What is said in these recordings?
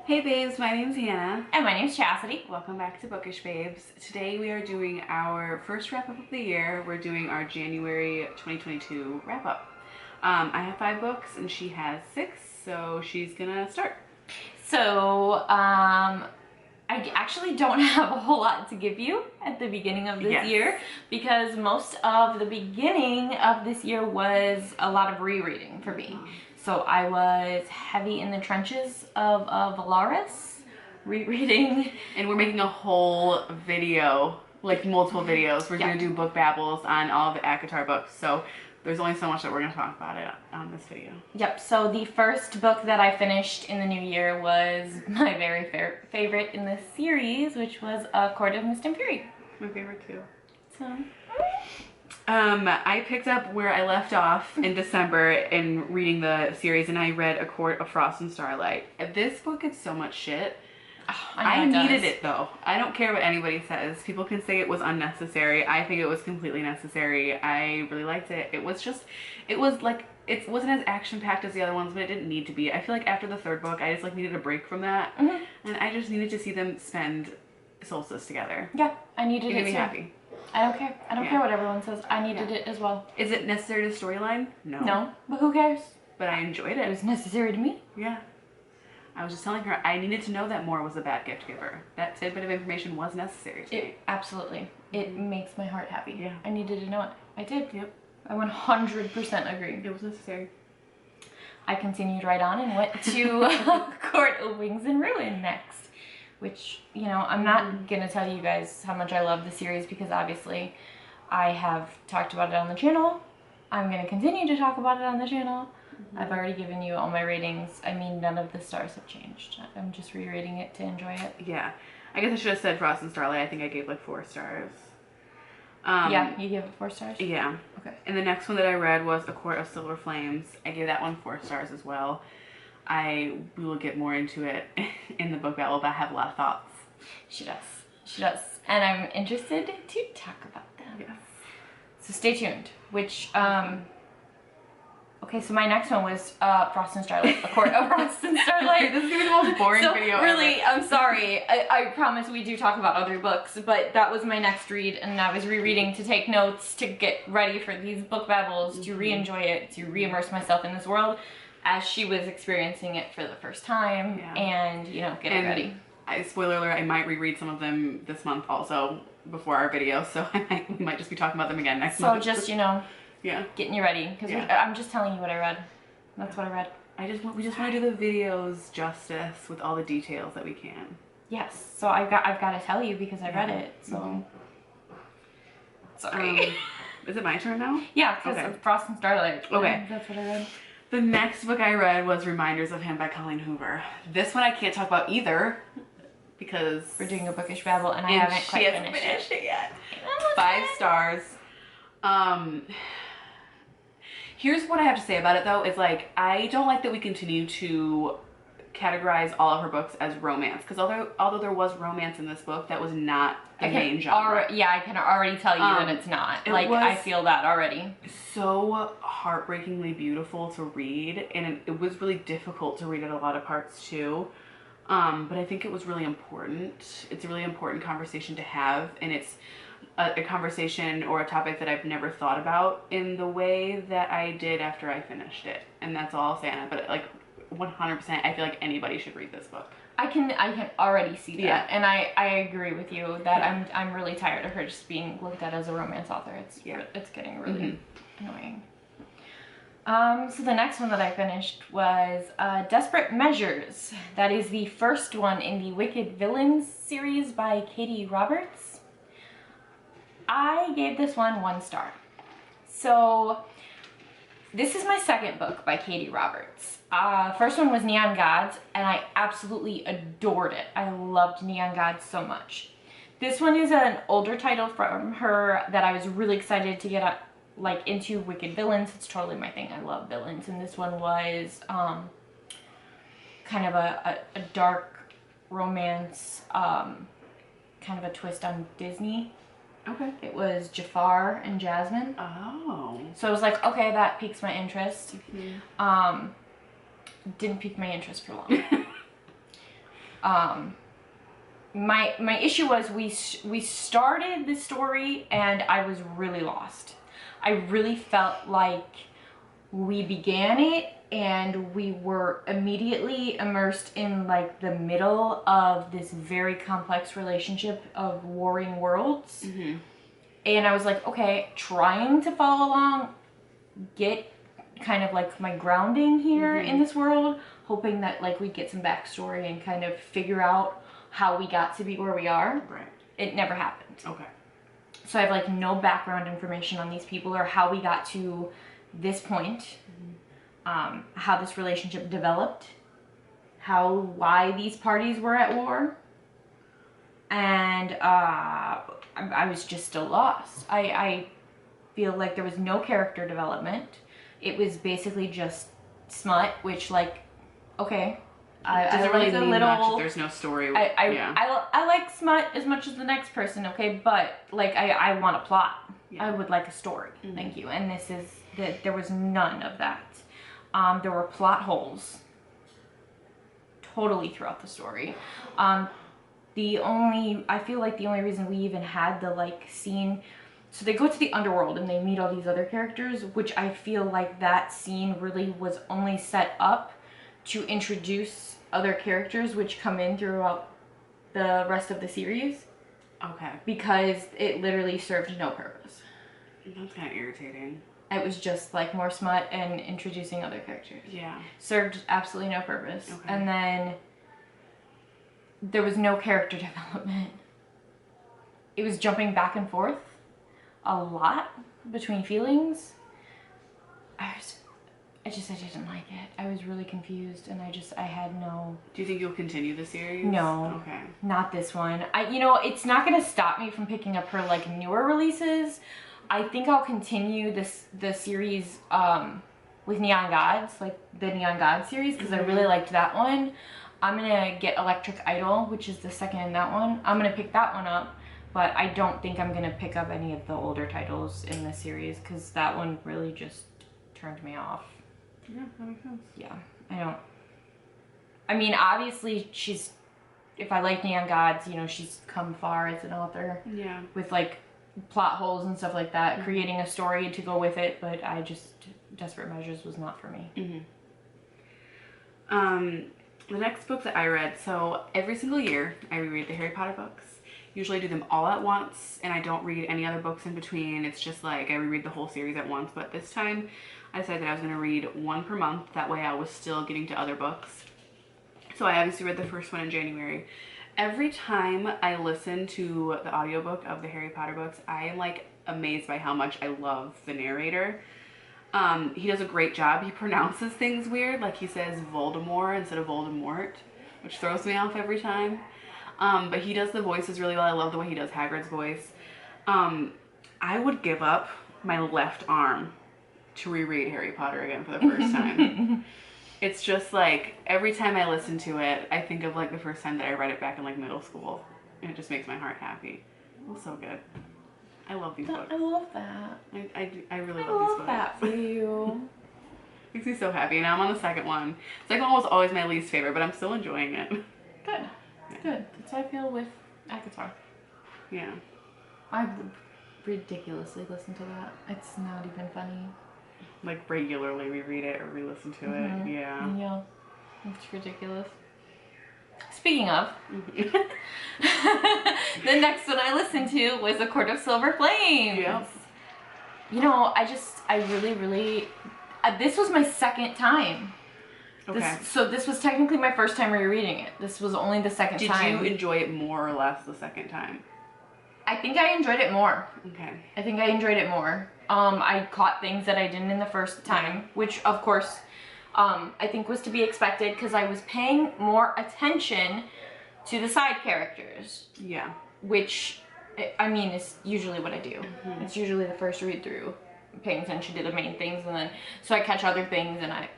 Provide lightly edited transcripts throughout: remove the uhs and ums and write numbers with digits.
Hey babes, my name's Hannah. And my name's Chasity. Welcome back to Bookish Babes. Today we are doing our first wrap up of the year. We're doing our January 2022 wrap up. I have 5 books and she has 6, so she's gonna start. So, I actually don't have a whole lot to give you at the beginning of this year because most of the beginning of this year was a lot of rereading for me. So I was heavy in the trenches of Valaris, rereading. And we're making a whole video, like multiple videos. We're gonna do book babbles on all the ACOTAR books. So there's only so much that we're gonna talk about it on this video. Yep, so the first book that I finished in the new year was my very favorite in this series, which was Court of Mist and Fury. My favorite too. So... I picked up where I left off in December in reading the series, and I read A Court of Frost and Starlight. This book gets so much shit. Oh, I needed it though. I don't care what anybody says. People can say it was unnecessary. I think it was completely necessary. I really liked it. It was like, it wasn't as action-packed as the other ones, but it didn't need to be. I feel like after the third book, I just like needed a break from that. And I just needed to see them spend solstice together. Yeah, I needed it made me too. happy. I don't care. I don't care what everyone says. I needed it as well. Is it necessary to the storyline? No. No, but who cares? But I enjoyed it. It was necessary to me. Yeah. I was just telling her I needed to know that Moore was a bad gift giver. That tidbit of information was necessary to me. Absolutely. It makes my heart happy. Yeah. I needed to know it. I did. Yep. I 100% agree. It was necessary. I continued right on and went to Court of Wings and Ruin next. Which, you know, I'm not going to tell you guys how much I love the series because obviously I have talked about it on the channel. I'm going to continue to talk about it on the channel. I've already given you all my ratings. I mean, none of the stars have changed. I'm just rereading it to enjoy it. Yeah. I guess I should have said Frost and Starlight. I think I gave like 4 stars. Yeah, you gave it 4 stars? Yeah. Okay. And the next one that I read was A Court of Silver Flames. I gave that one 4 stars as well. We will get more into it in the book battle, but I have a lot of thoughts. She does. She does. And I'm interested to talk about them. Yes. So stay tuned. Which, okay, so my next one was Frost and Starlight. A Court of Frost and Starlight. This is going to be the most boring video really, ever. I'm sorry. I promise we do talk about other books, but that was my next read, and I was rereading to take notes, to get ready for these book babbles, to re-enjoy it, to re-immerse myself in this world as she was experiencing it for the first time, and, you know, getting ready. Spoiler alert, I might reread some of them this month also before our video, so we might just be talking about them again next month. So just, you know, getting you ready, because I'm just telling you what I read. That's what I read. We just want to do the videos justice with all the details that we can. Yes, so I've got to tell you because I read it, so. Sorry. Is it my turn now? Yeah, because of Frost and Starlight. Okay. That's what I read. The next book I read was Reminders of Him by Colleen Hoover. This one I can't talk about either because we're doing a bookish babble and I haven't quite finished it yet. 5 stars. Here's what I have to say about it though, is like, I don't like that we continue to categorize all of her books as romance, because although there was romance in this book, that was not the main genre. Yeah, I can already tell you that it's not. Like, I feel that already. So heartbreakingly beautiful to read, and it was really difficult to read at a lot of parts too. But I think it was really important. It's a really important conversation to have, and it's a conversation or a topic that I've never thought about in the way that I did after I finished it. And that's all I'll say on it. But like 100%, I feel like anybody should read this book. I can already see that, and I agree with you that I'm really tired of her just being looked at as a romance author. It's getting really annoying. So the next one that I finished was Desperate Measures. That is the first one in the Wicked Villains series by Katie Roberts. I gave this one 1 star. So this is my second book by Katie Roberts. First one was Neon Gods, and I absolutely adored it. I loved Neon Gods so much. This one is an older title from her that I was really excited to get into Wicked Villains. It's totally my thing. I love villains, and this one was kind of a dark romance, kind of a twist on Disney. Okay. It was Jafar and Jasmine. Oh. So I was like, okay, that piques my interest. Didn't pique my interest for long. My issue was we started the story and I was really lost. I really felt like we began it and we were immediately immersed in like the middle of this very complex relationship of warring worlds. Mm-hmm. And I was like, okay, trying to follow along, get kind of like my grounding here in this world, hoping that like we'd get some backstory and kind of figure out how we got to be where we are. Right. It never happened. Okay. So I have like no background information on these people or how we got to this point, how this relationship developed, why these parties were at war, and I was just still lost. I feel like there was no character development. It was basically just smut, which like, okay. Doesn't really mean much if there's no story. I like smut as much as the next person, okay, but like I want a plot. Yeah. I would like a story. Thank you. And this is that there was none of that. There were plot holes totally throughout the story. I feel like the only reason we even had the like scene, so they go to the underworld and they meet all these other characters, which I feel like that scene really was only set up to introduce other characters which come in throughout the rest of the series. Okay. Because it literally served no purpose. That's kind of irritating. It was just like more smut and introducing other characters. Yeah. Served absolutely no purpose. Okay. And then there was no character development. It was jumping back and forth a lot between feelings. I didn't like it. I was really confused and I had no... Do you think you'll continue the series? No. Okay. Not this one. It's not going to stop me from picking up her like newer releases. I think I'll continue the series with Neon Gods, like the Neon Gods series, because I really liked that one. I'm going to get Electric Idol, which is the second in that one. I'm going to pick that one up, but I don't think I'm going to pick up any of the older titles in the series because that one really just turned me off. Yeah, that makes sense. Yeah, I mean, obviously if I like Neon Gods, she's come far as an author. Yeah. With like plot holes and stuff like that, creating a story to go with it, but Desperate Measures was not for me. The next book that I read, so every single year I reread the Harry Potter books. Usually I do them all at once and I don't read any other books in between. It's just like I reread the whole series at once, but this time I decided that I was going to read one per month. That way I was still getting to other books. So I obviously read the first one in January. Every time I listen to the audiobook of the Harry Potter books, I am like amazed by how much I love the narrator. He does a great job. He pronounces things weird, like he says Voldemort instead of Voldemort, which throws me off every time. But he does the voices really well. I love the way he does Hagrid's voice. I would give up my left arm to reread Harry Potter again for the first time. It's just like every time I listen to it, I think of like the first time that I read it back in like middle school, and it just makes my heart happy. It was so good. I love these books. I love that. I really love these books. I love that for you. Makes me so happy. Now I'm on the second one. The second one was always my least favorite, but I'm still enjoying it. Good. Yeah. Good. That's how I feel with Akatar. Yeah. I ridiculously listen to that. It's not even funny. Like regularly reread it or re-listen to it. Yeah. Yeah. It's ridiculous. Speaking of, the next one I listened to was A Court of Silver Flames. Yep. I really, this was my second time. Okay. This was technically my first time rereading it. This was only the second time. Did you enjoy it more or less the second time? I think I enjoyed it more. Okay. I think I enjoyed it more. I caught things that I didn't in the first time, which of course, I think was to be expected because I was paying more attention to the side characters. Yeah. Which, I mean, is usually what I do. It's usually the first read through, paying attention to the main things, and then so I catch other things and I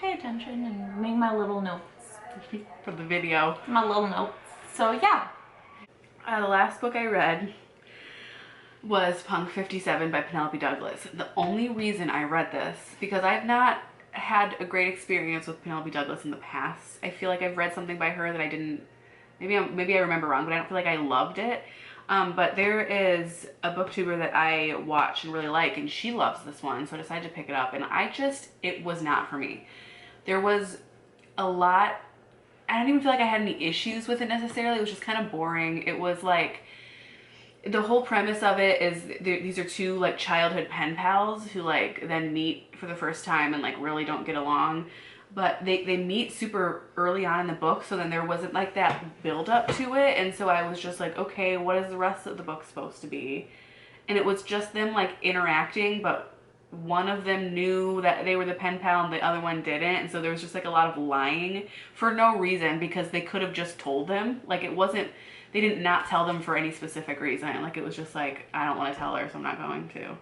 pay attention and make my little notes. For the video. My little notes. So yeah. The last book I read was Punk 57 by Penelope Douglas. The only reason I read this, because I've not had a great experience with Penelope Douglas in the past. I feel like I've read something by her that I didn't, maybe I remember wrong, but I don't feel like I loved it. But there is a booktuber that I watch and really like, and she loves this one, so I decided to pick it up, and it was not for me. There was a lot, I don't even feel like I had any issues with it necessarily. It was just kind of boring. It was like, the whole premise of it is these are two like childhood pen pals who like then meet for the first time and like really don't get along, but they meet super early on in the book, so then there wasn't like that build up to it, and so I was just like, okay, what is the rest of the book supposed to be? And it was just them like interacting, but one of them knew that they were the pen pal and the other one didn't, and so there was just like a lot of lying for no reason, because they could have just told them. Like, it wasn't, they did not tell them for any specific reason. Like, it was just like, I don't want to tell her, so I'm not going to.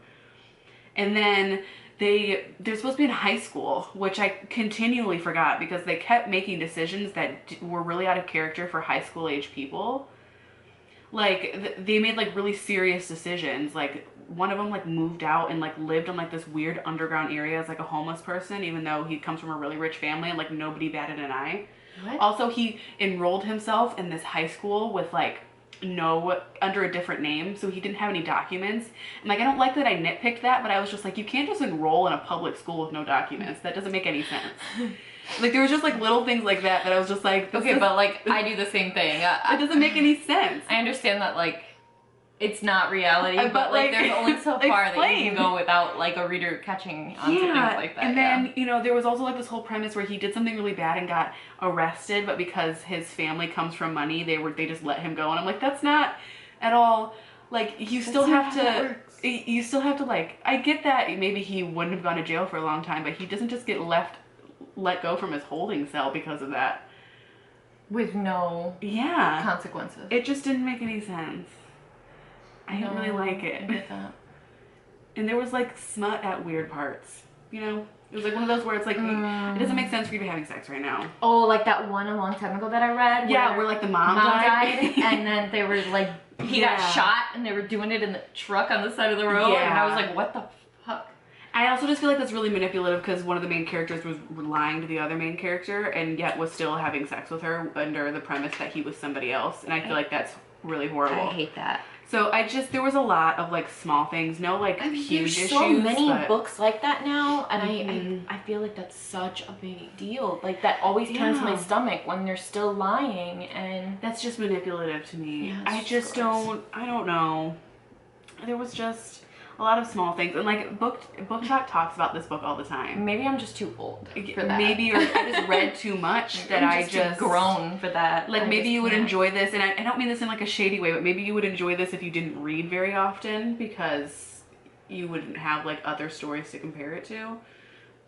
And then they're supposed to be in high school, which I continually forgot, because they kept making decisions that were really out of character for high school age people. Like, they made like really serious decisions. Like, one of them like moved out and like lived in like this weird underground area as like a homeless person, even though he comes from a really rich family, and like nobody batted an eye. What? Also, he enrolled himself in this high school with like under a different name, so he didn't have any documents. And like, I don't like that I nitpicked that, but I was just like, you can't just enroll in a public school with no documents. That doesn't make any sense. Like, there was just like little things like that I was just like, okay, but like, I do the same thing. It doesn't make any sense. I understand that like it's not reality, but like there's only so far that you can go without like a reader catching on to things like that. And then, you know, there was also like this whole premise where he did something really bad and got arrested, but because his family comes from money, they just let him go. And I'm like, that's not at all, like, you still have to like, I get that maybe he wouldn't have gone to jail for a long time, but he doesn't just get let go from his holding cell because of that. With no consequences. It just didn't make any sense. I didn't really like it. I get that. And there was like smut at weird parts, you know? It was like one of those where it's like, it doesn't make sense for you to be having sex right now. Oh, like that one a long time ago that I read. Where like the mom died. And then they were like, he got shot, and they were doing it in the truck on the side of the road. And I was like, what the fuck? I also just feel like that's really manipulative, because one of the main characters was lying to the other main character and yet was still having sex with her under the premise that he was somebody else. And I feel like that's really horrible. I hate that. So there was a lot of like small things, no like huge issues. There's so many books like that now, and I feel like that's such a big deal. Like, that always turns my stomach when they're still lying, and that's just manipulative to me. Yeah, I don't know. There was just a lot of small things, and like Book Talk talks about this book all the time. Maybe I'm just too old for that. Maybe, or I just read too much that I just grown for that. Like, maybe you would enjoy this, and I don't mean this in like a shady way, but maybe you would enjoy this if you didn't read very often, because you wouldn't have like other stories to compare it to.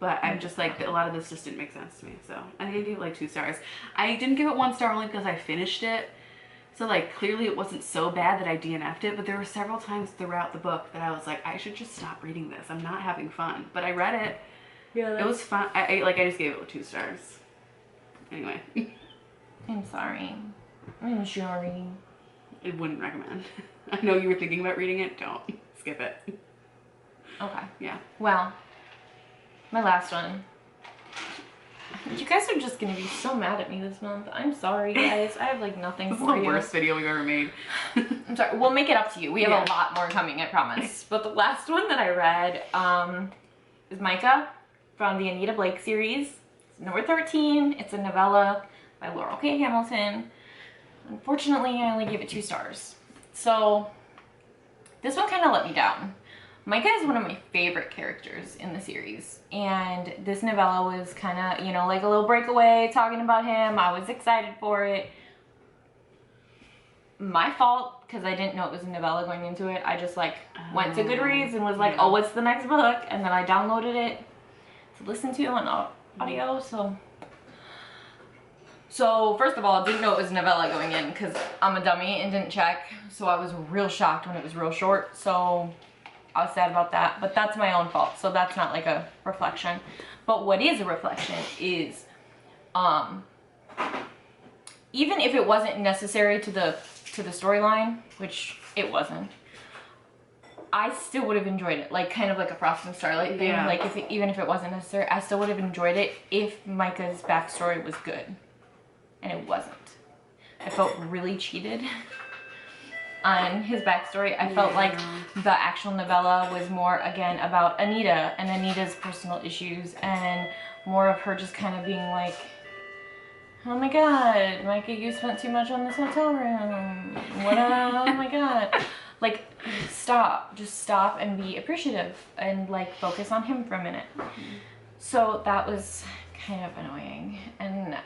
But I'm just like, a lot of this just didn't make sense to me. So I think I gave it like 2 stars. I didn't give it 1 star only because I finished it. So like, clearly it wasn't so bad that I DNF'd it, but there were several times throughout the book that I was like, I should just stop reading this. I'm not having fun. But I read it. Yeah, it was fun. I just gave it 2 stars. Anyway. I'm sorry. I'm sorry. I wouldn't recommend. I know you were thinking about reading it. Don't. Skip it. Okay. Yeah. Well, my last one. You guys are just gonna be so mad at me this month. I'm sorry, guys. I have like nothing for you. This is the worst video we've ever made. I'm sorry. We'll make it up to you. We have a lot more coming, I promise. But the last one that I read is Micah from the Anita Blake series. It's number 13. It's a novella by Laurel K. Hamilton. Unfortunately, I only gave it 2 stars. So this one kind of let me down. Micah is one of my favorite characters in the series, and this novella was kind of, you know, like a little breakaway talking about him. I was excited for it. My fault, because I didn't know it was a novella going into it. I just like went to Goodreads and was like, oh, what's the next book? And then I downloaded it to listen to on audio. So first of all, I didn't know it was a novella going in because I'm a dummy and didn't check. So I was real shocked when it was real short. So I was sad about that, but that's my own fault. So that's not like a reflection. But what is a reflection is, even if it wasn't necessary to the storyline, which it wasn't, I still would have enjoyed it, like kind of like a Frost and Starlight thing. Yeah. Like even if it wasn't necessary, I still would have enjoyed it if Micah's backstory was good, and it wasn't. I felt really cheated on his backstory. I felt like the actual novella was more, again, about Anita and Anita's personal issues, and more of her just kind of being like, oh my god, Micah, you spent too much on this hotel room. What? Oh my god. Like, stop. Just stop and be appreciative and, like, focus on him for a minute. So that was kind of annoying. And,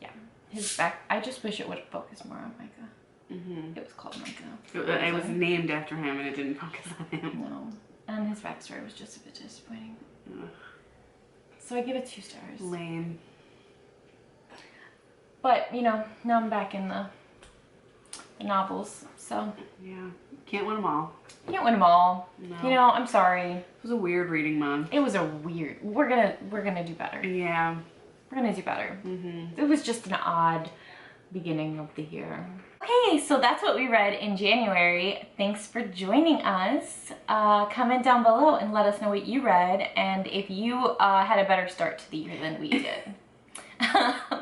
yeah, his back, I just wish it would focus more on Micah. It was called Micah. It was named after him and it didn't focus on him. No. And his backstory was just a bit disappointing. So I give it 2 stars. Lame. But, you know, now I'm back in the novels, so. Yeah. Can't win them all. You can't win them all. No. You know, I'm sorry. It was a weird reading month. It was a weird, we're gonna do better. Yeah. We're gonna do better. It was just an odd beginning of the year. Okay, so that's what we read in January. Thanks for joining us. Comment down below and let us know what you read and if you had a better start to the year than we did.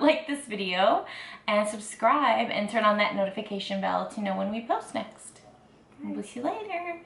Like this video and subscribe and turn on that notification bell to know when we post next. We'll see you later.